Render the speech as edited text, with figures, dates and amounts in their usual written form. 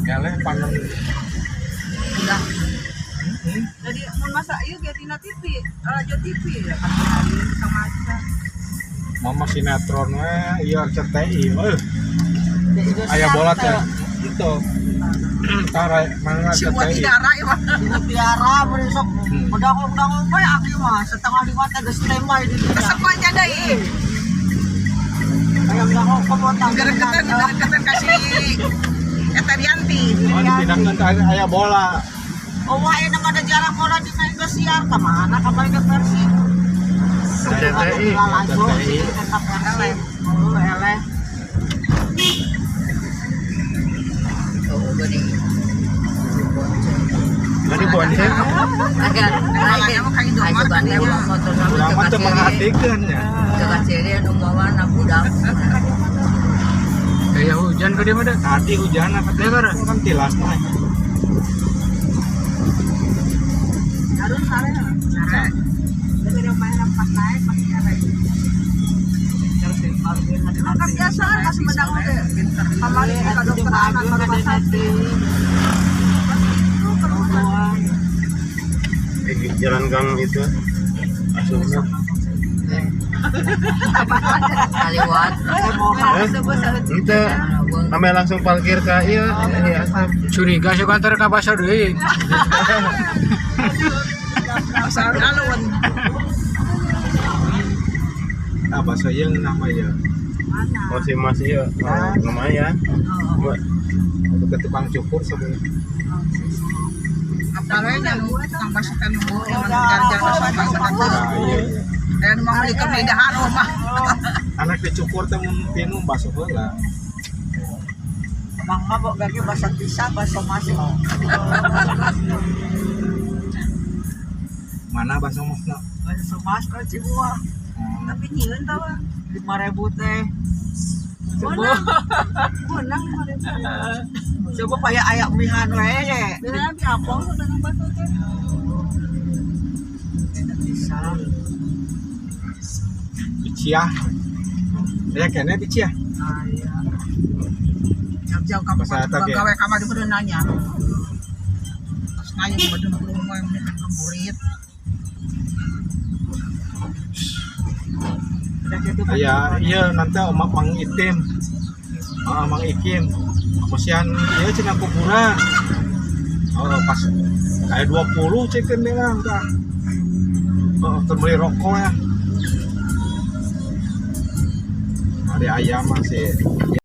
Eleh panen. Udah. Jadi mun masak ieu ge tina TV, radio TV ya kan hari bisa masak. Mama sinetron we ieu RCTI aya bola teh itu. Tara mana Si buat RCTI. idara ya mah. Tiara beresok udah bae aki mah setengah 5 teh geus standby di dinya. Resep aja deui. Aya udah kompotan. Gereketan kasih Eta Rianti. Oh, dipindahkeun aya bola. Oh, aya nama ada jarang bola di Indosiar ka mana ka balik ke Persib. RCTI. RCTI. Tetap eleh. Oh, eleh. Oh, gini. Tadi bonceng. Namanya mah kayak Indomaret kan ya. Urang mah teu mengartikeun nya. Jaga ciri nu mawana budak. Kayak hujan gede mah deh. Tadi hujan katanya kan tilas mah. Harus sare. Sare. Jadi dia main pas naik pasti sare. Kan biasa kan semedang we. Kamari ka dokter anak ka rumah sakit. Di jalan gang itu asuhnya. Kaliwat. Ente ame langsung parkir ka ieu curiga sih kantor ka basa deui. Asal alun. Ah basa yang nama ya. Masih ya lumayan. Buat tukang cukur sebenarnya. Apalagi nu tukang basukan nu yang kerja basukan. Iya. Dan mau beli ke pindahan rumah. Anak dicukur teh mun pinu basuh heula. Mang mabok gage basa pisah basa masuk. Mana basuh masna? Basa masuk Cibua. Tapi nyieun tahu. 5.000 teh. Menang Coba paya ayak mihan we ge. Beneran diapong dengan basuh teh. Bisa. Biciah. Ya kene biciah. Nah, iya. Jauh-jauh kamu Bahasa Eta ge. gawe kamar di beuneu nanya. Pas nanya ke beuneu rumah yang menikah ke murid. Aya ieu nanti omak Mang Itim. Mang Ikim. Posian ieu cenah kuburan. Oh pas kayak 20 cekeun deh lah tah. Oh terbeli rokok ya. Ada ayam masih.